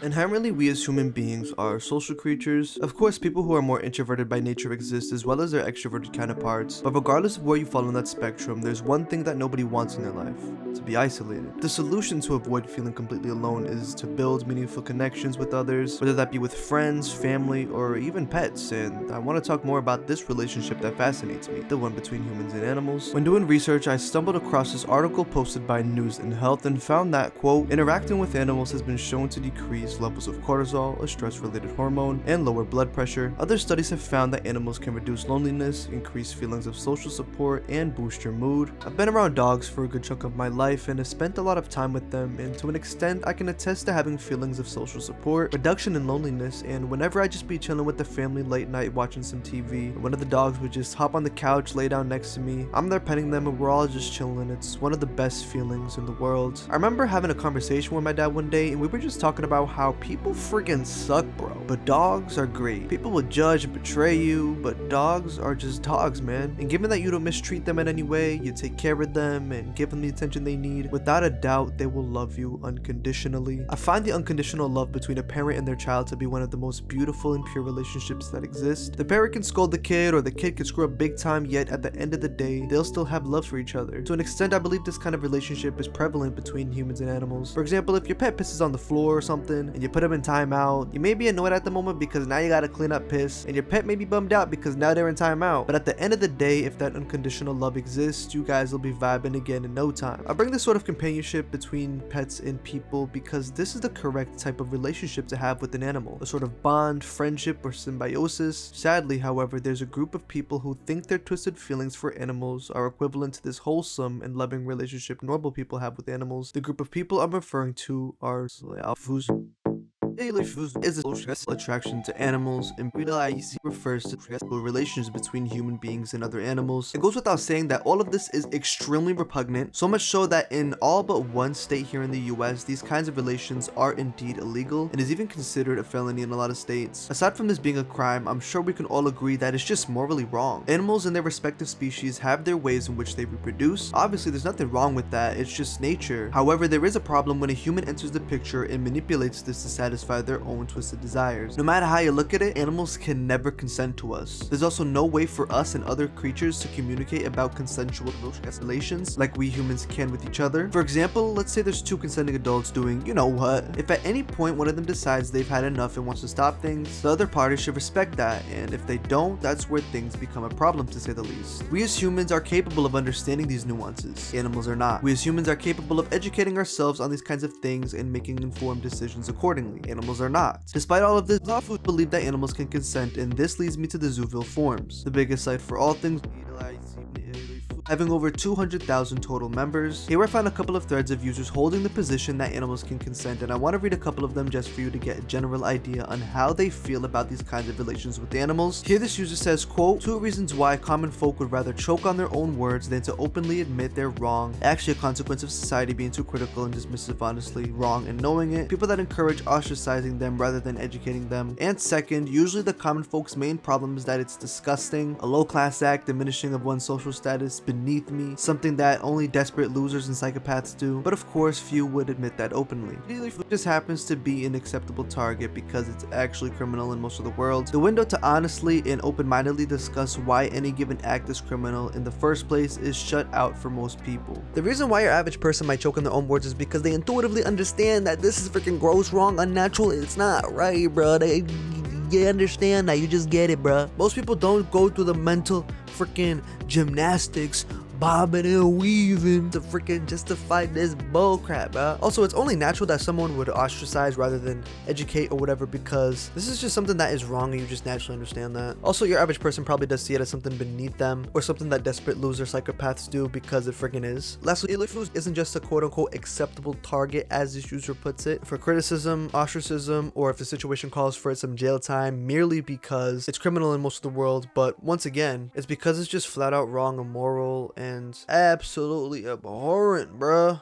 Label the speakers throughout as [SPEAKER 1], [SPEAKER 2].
[SPEAKER 1] Inherently, we as human beings are social creatures. Of course, people who are more introverted by nature exist, as well as their extroverted counterparts, but regardless of where you fall on that spectrum, there's one thing that nobody wants in their life: to be isolated. The solution to avoid feeling completely alone is to build meaningful connections with others, whether that be with friends, family, or even pets, and I want to talk more about this relationship that fascinates me, the one between humans and animals. When doing research, I stumbled across this article posted by News and Health and found that, quote, interacting with animals has been shown to decrease levels of cortisol, a stress-related hormone, and lower blood pressure. Other studies have found that animals can reduce loneliness, increase feelings of social support, and boost your mood. I've been around dogs for a good chunk of my life and have spent a lot of time with them, and to an extent I can attest to having feelings of social support, reduction in loneliness, and whenever I just be chilling with the family late night watching some TV, one of the dogs would just hop on the couch, lay down next to me, I'm there petting them, and we're all just chilling. It's one of the best feelings in the world. I remember having a conversation with my dad one day, and we were just talking about how people friggin' suck, bro, but dogs are great. People will judge and betray you, but dogs are just dogs, man. And given that you don't mistreat them in any way, you take care of them and give them the attention they need, without a doubt they will love you unconditionally. I find the unconditional love between a parent and their child to be one of the most beautiful and pure relationships that exist. The parent can scold the kid, or the kid can screw up big time, yet at the end of the day they'll still have love for each other. To an extent, I believe this kind of relationship is prevalent between humans and animals. For example, if your pet pisses on the floor or something and you put him in timeout, you may be annoyed at the moment because now you gotta clean up piss, and your pet may be bummed out because now they're in timeout. But at the end of the day, if that unconditional love exists, you guys will be vibing again in no time. I bring this sort of companionship between pets and people because this is the correct type of relationship to have with an animal, a sort of bond, friendship, or symbiosis. Sadly, however, there's a group of people who think their twisted feelings for animals are equivalent to this wholesome and loving relationship normal people have with animals. The group of people I'm referring to are Zoophiles. Is a social attraction to animals, and refers to stressful relations between human beings and other animals. It goes without saying that all of this is extremely repugnant, so much so that in all but one state here in the US, these kinds of relations are indeed illegal and is even considered a felony in a lot of states. Aside from this being a crime, I'm sure we can all agree that it's just morally wrong. Animals and their respective species have their ways in which they reproduce. Obviously, there's nothing wrong with that, it's just nature. However, there is a problem when a human enters the picture and manipulates this to satisfy their own twisted desires. No matter how you look at it, animals can never consent to us. There's also no way for us and other creatures to communicate about consensual relations like we humans can with each other. For example, let's say there's two consenting adults doing you know what. If at any point one of them decides they've had enough and wants to stop things, the other party should respect that, and if they don't, that's where things become a problem, to say the least. We as humans are capable of understanding these nuances. Animals are not. We as humans are capable of educating ourselves on these kinds of things and making informed decisions accordingly. Animals are not. Despite all of this, Zoophiles believe that animals can consent, and this leads me to the Zoophiles forums, the biggest site for all things having over 200,000 total members. Here I found a couple of threads of users holding the position that animals can consent, and I want to read a couple of them just for you to get a general idea on how they feel about these kinds of relations with animals. Here this user says, quote, 2 reasons why common folk would rather choke on their own words than to openly admit they're wrong. Actually a consequence of society being too critical and dismissive, honestly, wrong and knowing it. People that encourage ostracizing them rather than educating them. And second, usually the common folk's main problem is that it's disgusting, a low class act, diminishing of one's social status, beneath me, something that only desperate losers and psychopaths do, but of course few would admit that openly. It just happens to be an acceptable target because it's actually criminal in most of the world. The window to honestly and open-mindedly discuss why any given act is criminal in the first place is shut out for most people. The reason why your average person might choke on their own words is because they intuitively understand that this is freaking gross, wrong, unnatural, it's not right, bro. You understand that, you just get it, bruh. Most people don't go through the mental freaking gymnastics, bobbing and weaving to freaking justify this bullcrap, bro. Also, it's only natural that someone would ostracize rather than educate or whatever, because this is just something that is wrong and you just naturally understand that. Also, your average person probably does see it as something beneath them or something that desperate loser psychopaths do because it freaking is. Lastly, Zoophiles isn't just a quote-unquote acceptable target, as this user puts it, for criticism, ostracism, or if the situation calls for it, some jail time, merely because it's criminal in most of the world. But once again, it's because it's just flat out wrong, immoral, and absolutely abhorrent, bruh.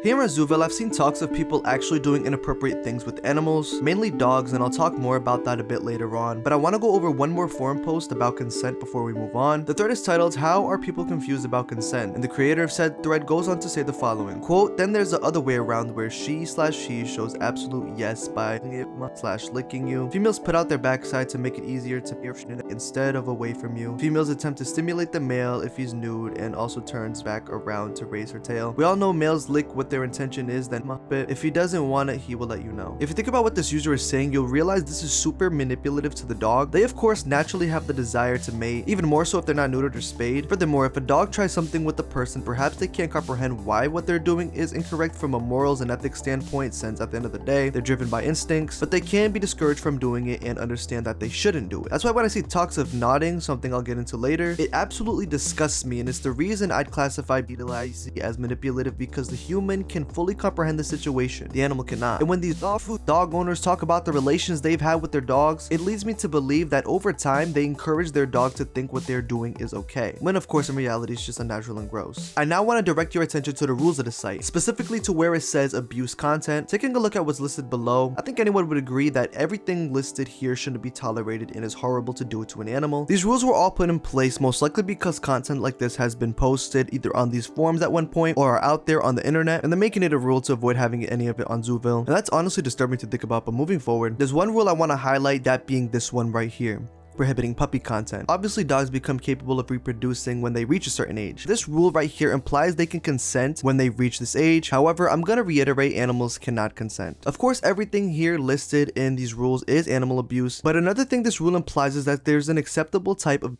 [SPEAKER 1] Here in Zoophiles, I've seen talks of people actually doing inappropriate things with animals, mainly dogs, and I'll talk more about that a bit later on, but I want to go over one more forum post about consent before we move on. The thread is titled, "How are people confused about consent?" And the creator of said thread goes on to say the following, quote, "Then there's the other way around where she/he shows absolute yes by /licking you. Females put out their backside to make it easier to be instead of away from you. Females attempt to stimulate the male if he's nude and also turns back around to raise her tail. We all know males lick what their intention is, then if he doesn't want it, he will let you know." If you think about what this user is saying, you'll realize this is super manipulative to the dog. They of course naturally have the desire to mate, even more so if they're not neutered or spayed. Furthermore, if a dog tries something with a person, perhaps they can't comprehend why what they're doing is incorrect from a morals and ethics standpoint, since at the end of the day, they're driven by instincts, but they can be discouraged from doing it and understand that they shouldn't do it. That's why when I see talks of nodding, something I'll get into later, it absolutely disgusts me, and it's the reason I'd classify BDLIC as manipulative, because the human can fully comprehend the situation, the animal cannot. And when these dog owners talk about the relations they've had with their dogs, it leads me to believe that over time they encourage their dog to think what they're doing is okay, when of course in reality it's just unnatural and gross. I now want to direct your attention to the rules of the site, specifically to where it says abuse content. Taking a look at what's listed below, I think anyone would agree that everything listed here shouldn't be tolerated and is horrible to do it to an animal. These rules were all put in place most likely because content like this has been posted either on these forums at one point or are out there on the internet, and they're making it a rule to avoid having any of it on Zooville, and that's honestly disturbing to think about. But moving forward, there's one rule I want to highlight, that being this one right here, prohibiting puppy content. Obviously, dogs become capable of reproducing when they reach a certain age. This rule right here implies they can consent when they reach this age. However, I'm gonna reiterate, animals cannot consent. Of course, everything here listed in these rules is animal abuse, but another thing this rule implies is that there's an acceptable type of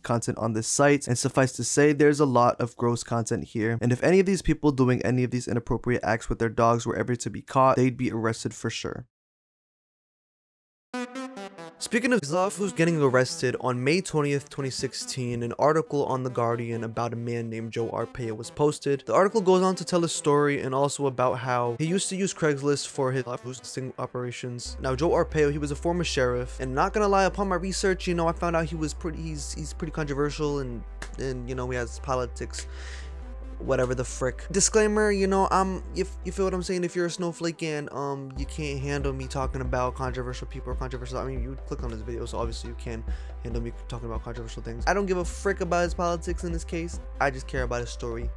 [SPEAKER 1] content on this site, and suffice to say, there's a lot of gross content here, and if any of these people doing any of these inappropriate acts with their dogs were ever to be caught, they'd be arrested for sure. Speaking of Zoophiles getting arrested, on May 20th, 2016, an article on The Guardian about a man named Joe Arpaio was posted. The article goes on to tell a story and also about how he used to use Craigslist for his sting operations. Now, Joe Arpaio, he was a former sheriff, and not gonna lie, upon my research, you know, I found out he was he's pretty controversial, and you know, he has politics, whatever the frick. Disclaimer, you know, you feel what I'm saying, if you're a snowflake and you can't handle me talking about controversial people or controversial, I mean, you would click on this video, so obviously you can handle me talking about controversial things. I don't give a frick about his politics in this case, I just care about his story.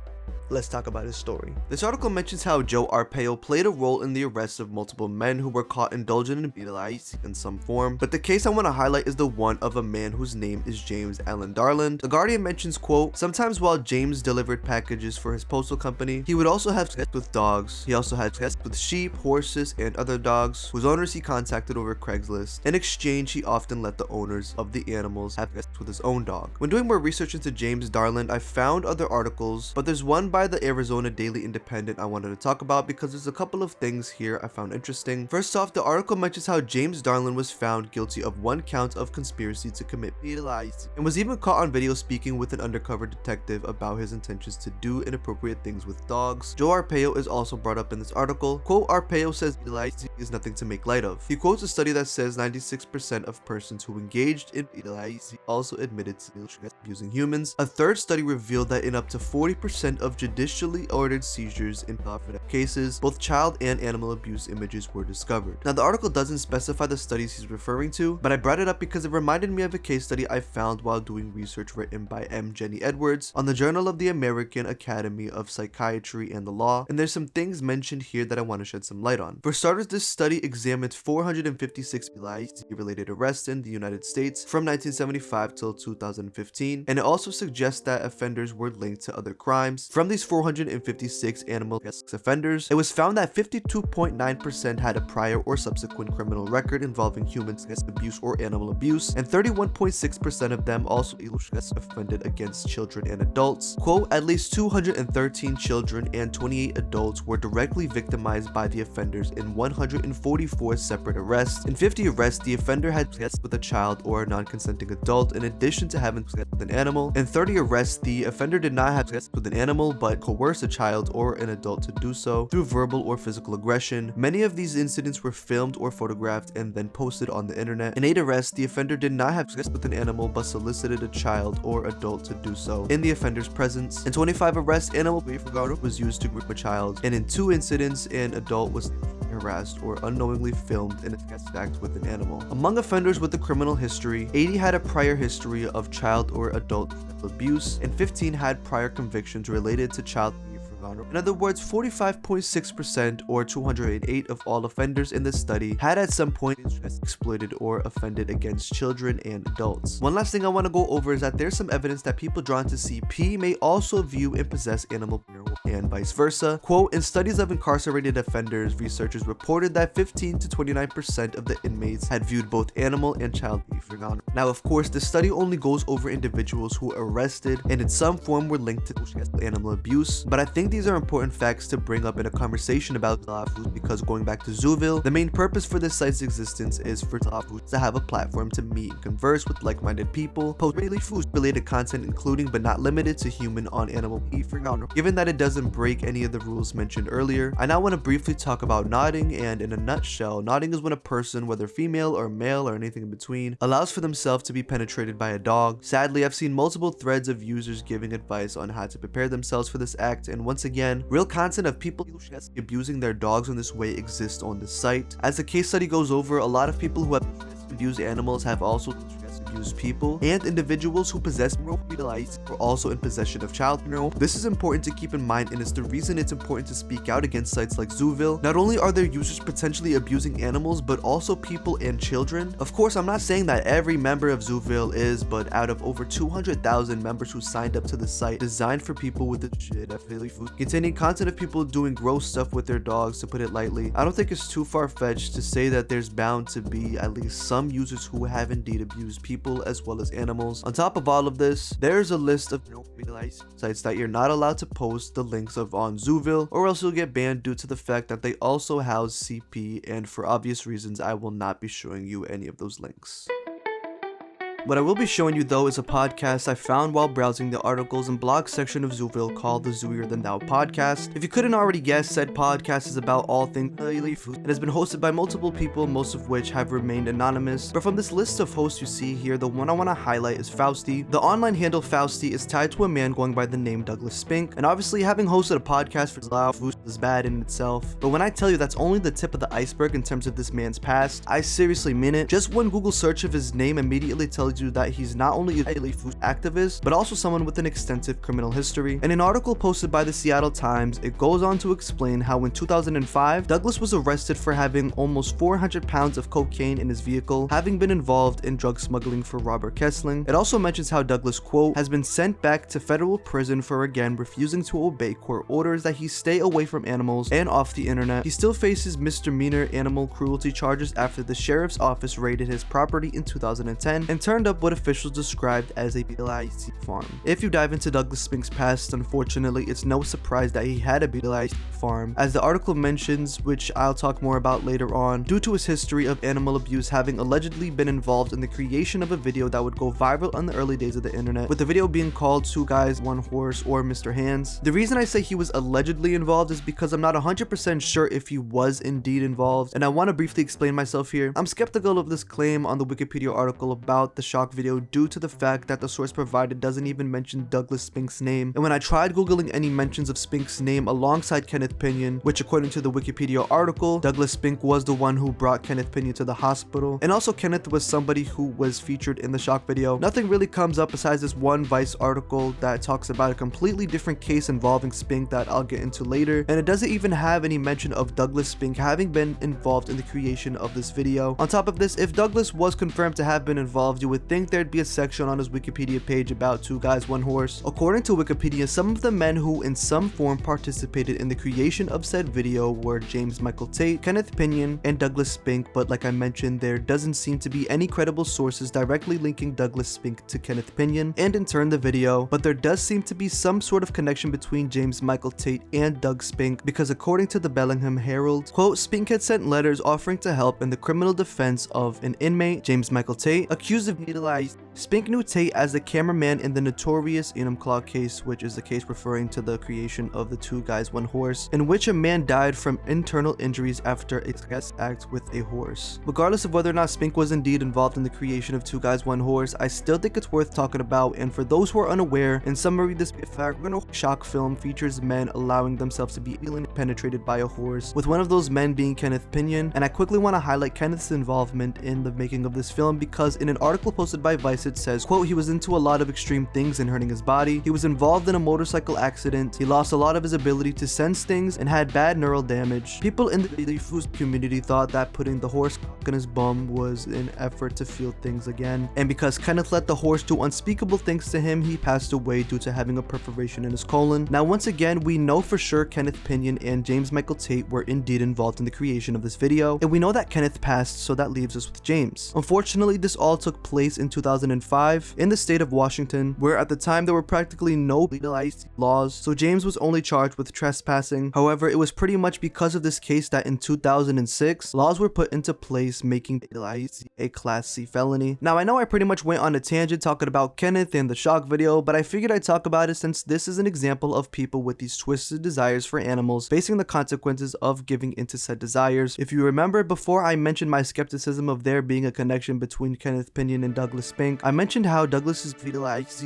[SPEAKER 1] Let's talk about his story. This article mentions how Joe Arpaio played a role in the arrest of multiple men who were caught indulging in BDLIC in some form, but the case I want to highlight is the one of a man whose name is James Allen Darland. The Guardian mentions, quote, "Sometimes while James delivered packages for his postal company, he would also have sex with dogs. He also had sex with sheep, horses, and other dogs, whose owners he contacted over Craigslist. In exchange, he often let the owners of the animals have sex with his own dog." When doing more research into James Darland, I found other articles, but there's one by the Arizona Daily Independent I wanted to talk about because there's a couple of things here I found interesting. First off, the article mentions how James Darland was found guilty of one count of conspiracy to commit BDLIC and was even caught on video speaking with an undercover detective about his intentions to do inappropriate things with dogs. Joe Arpaio is also brought up in this article. Quote, "Arpaio says BDLIC is nothing to make light of." He quotes a study that says 96% of persons who engaged in BDLIC also admitted to abusing humans. A third study revealed that in up to 40% of judicially ordered seizures in cases, both child and animal abuse images were discovered. Now, the article doesn't specify the studies he's referring to, but I brought it up because it reminded me of a case study I found while doing research written by M. Jenny Edwards on the Journal of the American Academy of Psychiatry and the Law, and there's some things mentioned here that I want to shed some light on. For starters, this study examined 456 BDLIC-related arrests in the United States from 1975 till 2015, and it also suggests that offenders were linked to other crimes. From these 456 animal offenders, it was found that 52.9% had a prior or subsequent criminal record involving human abuse or animal abuse, and 31.6% of them also offended against children and adults. Quote, "At least 213 children and 28 adults were directly victimized by the offenders in 100 144 separate arrests. In 50 arrests, the offender had sex with a child or a non-consenting adult in addition to having sex with an animal. In 30 arrests, the offender did not have sex with an animal but coerced a child or an adult to do so through verbal or physical aggression. Many of these incidents were filmed or photographed and then posted on the internet. In 8 arrests, the offender did not have sex with an animal but solicited a child or adult to do so in the offender's presence. In 25 arrests, animal behavior was used to grip a child, and in 2 incidents, an adult was harassed or unknowingly filmed in a sex act with an animal. Among offenders with a criminal history, 80 had a prior history of child or adult abuse, and 15 had prior convictions related to child. In other words, 45.6% or 208 of all offenders in this study had at some point exploited or offended against children and adults. One last thing I want to go over is that there's some evidence that people drawn to CP may also view and possess animal and vice versa. Quote, in studies of incarcerated offenders, researchers reported that 15 to 29% of the inmates had viewed both animal and child behavior. Now, of course, the study only goes over individuals who were arrested and in some form were linked to animal abuse, but I think these are important facts to bring up in a conversation about because going back to Zoophiles, the main purpose for this site's existence is for to have a platform to meet and converse with like-minded people, post food-related content including but not limited to human on animal behavior. Given that it doesn't break any of the rules mentioned earlier, I now want to briefly talk about nodding, and in a nutshell, nodding is when a person, whether female or male or anything in between, allows for themselves to be penetrated by a dog. Sadly, I've seen multiple threads of users giving advice on how to prepare themselves for this act, and once again, real content of people abusing their dogs in this way exists on this site. As the case study goes over, a lot of people who have abused animals have also abused people, and individuals who possess are also in possession of child porn. This is important to keep in mind, and it's the reason it's important to speak out against sites like Zoophiles. Not only are their users potentially abusing animals, but also people and children. Of course, I'm not saying that every member of Zoophiles is, but out of over 200,000 members who signed up to the site designed for people with the containing content of people doing gross stuff with their dogs, to put it lightly, I don't think it's too far-fetched to say that there's bound to be at least some users who have indeed abused people as well as animals. On top of all of this, there's a list of sites that you're not allowed to post the links of on Zoophiles, or else you'll get banned due to the fact that they also house CP, and for obvious reasons I will not be showing you any of those links. What I will be showing you though is a podcast I found while browsing the articles and blog section of Zoophiles called the Zooier Than Thou podcast. If you couldn't already guess, said podcast is about all things food and has been hosted by multiple people, most of which have remained anonymous. But from this list of hosts you see here, the one I want to highlight is Fausty. The online handle Fausty is tied to a man going by the name Douglas Spink, and obviously having hosted a podcast for food is bad in itself. But when I tell you that's only the tip of the iceberg in terms of this man's past, I seriously mean it. Just one Google search of his name immediately tells you that he's not only a food activist, but also someone with an extensive criminal history. In an article posted by the Seattle Times, it goes on to explain how in 2005, Douglas was arrested for having almost 400 pounds of cocaine in his vehicle, having been involved in drug smuggling for Robert Kessling. It also mentions how Douglas, quote, has been sent back to federal prison for again refusing to obey court orders that he stay away from animals and off the internet. He still faces misdemeanor animal cruelty charges after the sheriff's office raided his property in 2010 and turned up what officials described as a BLIC farm. If you dive into Douglas Spink's past, unfortunately, it's no surprise that he had a BLIC farm, as the article mentions, which I'll talk more about later on, due to his history of animal abuse having allegedly been involved in the creation of a video that would go viral in the early days of the internet, with the video being called 2 Guys, 1 Horse or Mr. Hands. The reason I say he was allegedly involved is because I'm not 100% sure if he was indeed involved, and I want to briefly explain myself here. I'm skeptical of this claim on the Wikipedia article about the shock video due to the fact that the source provided doesn't even mention Douglas Spink's name, and when I tried googling any mentions of Spink's name alongside Kenneth Pinion, which according to the Wikipedia article, Douglas Spink was the one who brought Kenneth Pinion to the hospital, and also Kenneth was somebody who was featured in the shock video, nothing really comes up besides this one Vice article that talks about a completely different case involving Spink that I'll get into later, and it doesn't even have any mention of Douglas Spink having been involved in the creation of this video. On top of this, if Douglas was confirmed to have been involved, you would would think there'd be a section on his Wikipedia page about Two Guys, One Horse. According to Wikipedia, some of the men who in some form participated in the creation of said video were James Michael Tate, Kenneth Pinion, and Douglas Spink, but like I mentioned, there doesn't seem to be any credible sources directly linking Douglas Spink to Kenneth Pinion, and in turn the video, but there does seem to be some sort of connection between James Michael Tate and Doug Spink, because according to the Bellingham Herald, quote, Spink had sent letters offering to help in the criminal defense of an inmate, James Michael Tate, accused of brutalizing. Spink knew Tate as the cameraman in the notorious Enumclaw case, which is the case referring to the creation of the Two Guys, One Horse, in which a man died from internal injuries after a guest act with a horse. Regardless of whether or not Spink was indeed involved in the creation of Two Guys, One Horse, I still think it's worth talking about, and for those who are unaware, in summary, this shock film features men allowing themselves to be penetrated by a horse, with one of those men being Kenneth Pinion, and I quickly want to highlight Kenneth's involvement in the making of this film because in an article posted by Vice it says, quote, he was into a lot of extreme things and hurting his body, he was involved in a motorcycle accident, he lost a lot of his ability to sense things and had bad neural damage. People in the food community thought that putting the horse in his bum was an effort to feel things again, and because Kenneth let the horse do unspeakable things to him, he passed away due to having a perforation in his colon. Now once again, we know for sure Kenneth Pinion and James Michael Tate were indeed involved in the creation of this video, and we know that Kenneth passed, so that leaves us with James. Unfortunately, this all took place in 2005 in the state of Washington, where at the time there were practically no legalized laws, so James was only charged with trespassing. However, it was pretty much because of this case that in 2006, laws were put into place making a Class C felony. Now, I know I pretty much went on a tangent talking about Kenneth and the shock video, but I figured I'd talk about it since this is an example of people with these twisted desires for animals facing the consequences of giving into said desires. If you remember, before I mentioned my skepticism of there being a connection between Kenneth Pinion and Douglas Spink, I mentioned how Douglas's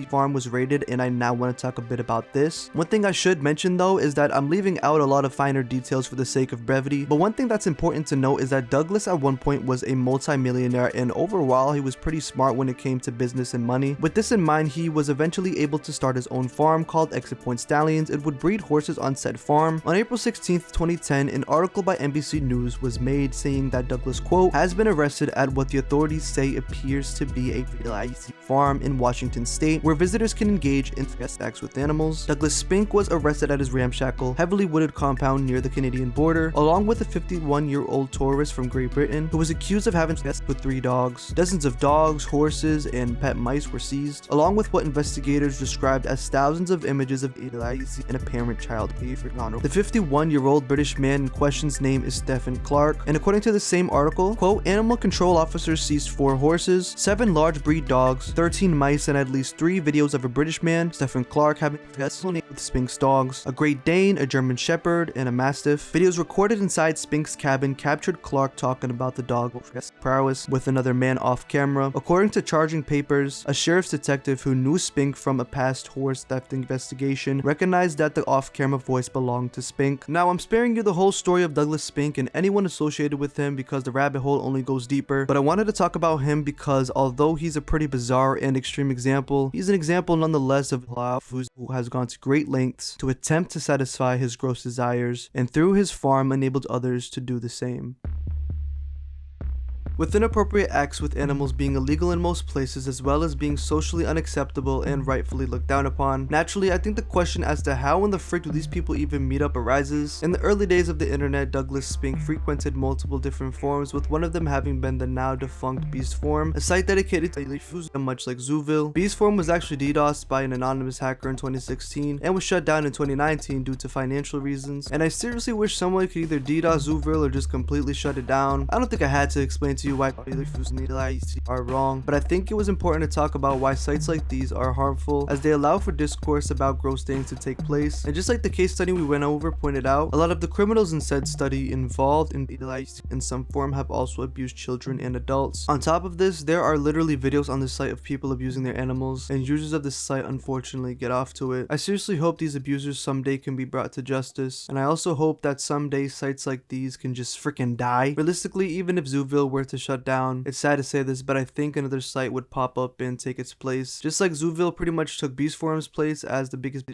[SPEAKER 1] farm was raided, and I now want to talk a bit about this. One thing I should mention though is that I'm leaving out a lot of finer details for the sake of brevity, but one thing that's important to note is that Douglas at one point was a multi-millionaire, and overall he was pretty smart when it came to business and money. With this in mind, he was eventually able to start his own farm called Exit Point Stallions. It would breed horses on said farm. On April 16th, 2010, an article by NBC News was made saying that Douglas, quote, has been arrested at what the authorities say appears to be a farm in Washington state where visitors can engage in guest acts with animals. Douglas Spink was arrested at his ramshackle, heavily wooded compound near the Canadian border, along with a 51-year-old tourist from Great Britain who was accused of having sex with 3 dogs. Dozens of dogs, horses, and pet mice were seized, along with what investigators described as thousands of images of and apparent child behavior. The 51-year-old British man in question's name is Stephen Clark, and according to the same article, quote, animal control officers seized 4 horses, 7 large breed dogs, 13 mice, and at least 3 videos of a British man, Stephen Clark, having sex with Spink's dogs, a Great Dane, a German Shepherd, and a Mastiff. Videos recorded inside Spink's cabin captured Clark talking about the dog prowess with another man off camera. According to charging papers, a sheriff's detective who knew Spink from a past horse theft investigation recognized that the off-camera voice belonged to Spink. Now, I'm sparing you the whole story of Douglas Spink and anyone associated with him because the rabbit hole only goes deeper, but I wanted to talk about him because although he's a pretty bizarre and extreme example, he's an example nonetheless of who has gone to great lengths to attempt to satisfy his gross desires, and through his farm enabled others to do the same. With inappropriate acts with animals being illegal in most places as well as being socially unacceptable and rightfully looked down upon, naturally I think the question as to how in the frick do these people even meet up arises. In the early days of the internet, Douglas Spink frequented multiple different forums, with one of them having been the now defunct Beast Forum, a site dedicated to much like Zoophiles. Beast Forum was actually DDoSed by an anonymous hacker in 2016 and was shut down in 2019 due to financial reasons, and I seriously wish someone could either DDoS Zoophiles or just completely shut it down. I don't think I had to explain to you why are wrong, but I think it was important to talk about why sites like these are harmful, as they allow for discourse about gross things to take place. And just like the case study we went over pointed out, a lot of the criminals in said study involved in some form have also abused children and adults. On top of this, there are literally videos on the site of people abusing their animals, and users of this site unfortunately get off to it. I seriously hope these abusers someday can be brought to justice, and I also hope that someday sites like these can just freaking die. Realistically, even if Zoophiles were to to shut down. It's sad to say this, but I think another site would pop up and take its place. Just like Zoophiles pretty much took Beast Forum's place as the biggest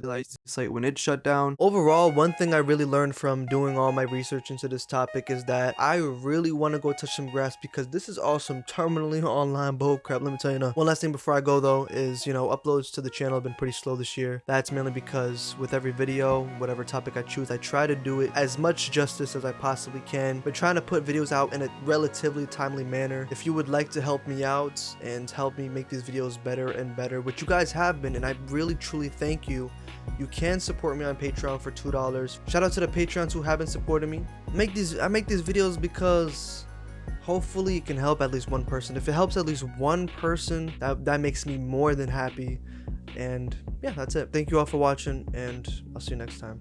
[SPEAKER 1] site when it shut down. Overall, one thing I really learned from doing all my research into this topic is that I really want to go touch some grass, because this is all some terminally online bullcrap. Let me tell you now. One last thing before I go though is, uploads to the channel have been pretty slow this year. That's mainly because with every video, whatever topic I choose, I try to do it as much justice as I possibly can, but trying to put videos out in a relatively timely manner. If you would like to help me out and help me make these videos better and better, which you guys have been, and I really truly thank you, you can support me on Patreon for $2. Shout out to the Patreons who haven't supported me. I make these videos because hopefully it can help at least one person. If it helps at least one person, that makes me more than happy. And yeah, that's it. Thank you all for watching, and I'll see you next time.